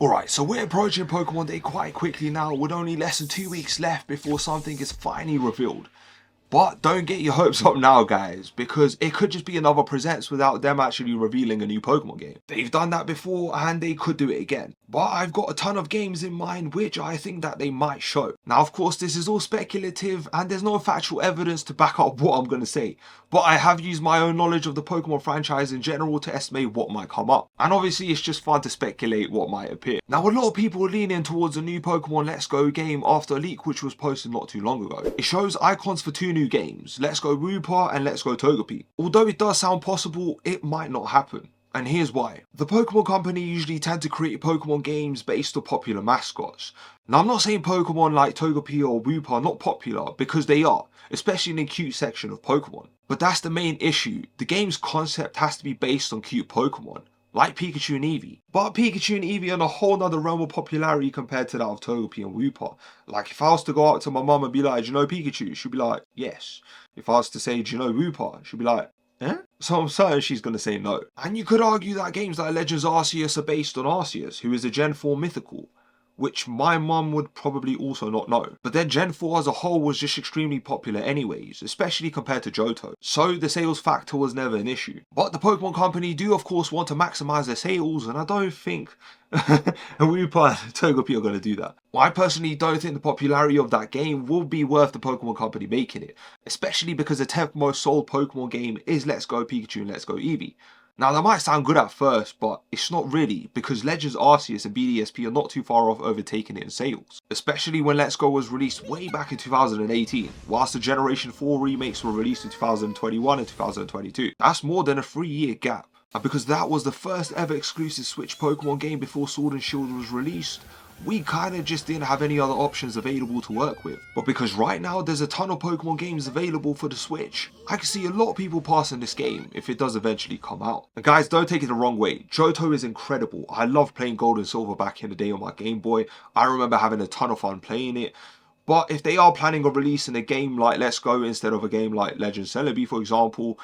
Alright, so we're approaching Pokemon Day quite quickly now, with only less than 2 weeks left before something is finally revealed. But don't get your hopes up now, guys, because it could just be another presents without them actually revealing a new Pokemon game. They've done that before and they could do it again. But I've got a ton of games in mind which I think that they might show. Now, of course, this is all speculative and there's no factual evidence to back up what I'm going to say. But I have used my own knowledge of the Pokemon franchise in general to estimate what might come up. And obviously, it's just fun to speculate what might appear. Now, a lot of people are leaning towards a new Pokemon Let's Go game after a leak which was posted not too long ago. It shows icons for two new games, Let's Go Wooper and Let's Go Togepi. Although it does sound possible, it might not happen. And here's why. The Pokemon Company usually tend to create Pokemon games based on popular mascots. Now, I'm not saying Pokemon like Togepi or Wooper are not popular, because they are, especially in the cute section of Pokemon. But that's the main issue. The game's concept has to be based on cute Pokemon, like Pikachu and Eevee. But Pikachu and Eevee are in a whole nother realm of popularity compared to that of Togepi and Wooper. Like, if I was to go out to my mum and be like, do you know Pikachu? She'd be like, yes. If I was to say, do you know Wooper? She'd be like, eh? So I'm certain she's going to say no. And you could argue that games like Legends Arceus are based on Arceus, who is a Gen 4 mythical, which my mum would probably also not know. But then Gen 4 as a whole was just extremely popular anyways, especially compared to Johto. So the sales factor was never an issue. But the Pokemon Company do of course want to maximise their sales, and I don't think Wooper and Togepi are going to do that. I personally don't think the popularity of that game will be worth the Pokemon Company making it, especially because the 10th most sold Pokemon game is Let's Go Pikachu and Let's Go Eevee. Now, that might sound good at first, but it's not really, because Legends Arceus and BDSP are not too far off overtaking it in sales. Especially when Let's Go was released way back in 2018, whilst the Generation 4 remakes were released in 2021 and 2022. That's more than a 3-year gap. And because that was the first ever exclusive Switch Pokemon game before Sword and Shield was released, we kinda just didn't have any other options available to work with. But because right now there's a ton of Pokemon games available for the Switch, I can see a lot of people passing this game if it does eventually come out. And guys, don't take it the wrong way, Johto is incredible. I loved playing Gold and Silver back in the day on my Game Boy. I remember having a ton of fun playing it. But if they are planning on releasing a game like Let's Go instead of a game like Legend Celebi, for example,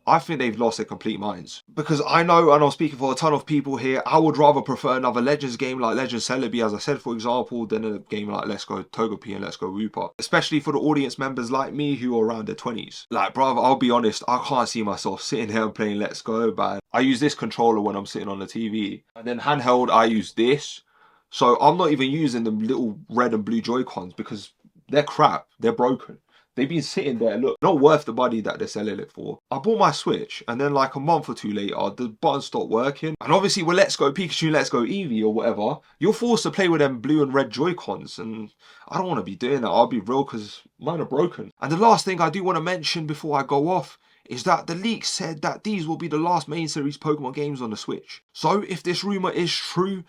I think they've lost their complete minds. Because I know, and I'm speaking for a ton of people here, I would rather prefer another Legends game like Legend Celebi, as I said, for example, than a game like Let's Go Togepi and Let's Go Wooper. Especially for the audience members like me who are around their 20s. Like, brother, I'll be honest, I can't see myself sitting here and playing Let's Go, man. I use this controller when I'm sitting on the TV. And then handheld, I use this. So I'm not even using the little red and blue Joy-Cons because they're crap. They're broken. They've been sitting there, look, not worth the money that they're selling it for. I bought my Switch, and then like a month or two later, the button stopped working. And obviously with Let's Go Pikachu, Let's Go Eevee or whatever, you're forced to play with them blue and red Joy-Cons, and I don't want to be doing that, I'll be real, because mine are broken. And the last thing I do want to mention before I go off is that the leak said that these will be the last main series Pokemon games on the Switch. So if this rumour is true,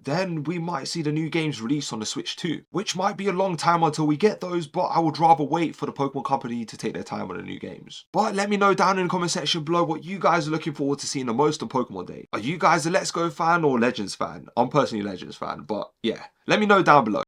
then we might see the new games released on the Switch too. Which might be a long time until we get those, but I would rather wait for the Pokemon Company to take their time on the new games. But let me know down in the comment section below what you guys are looking forward to seeing the most on Pokemon Day. Are you guys a Let's Go fan or Legends fan? I'm personally a Legends fan, but yeah. Let me know down below.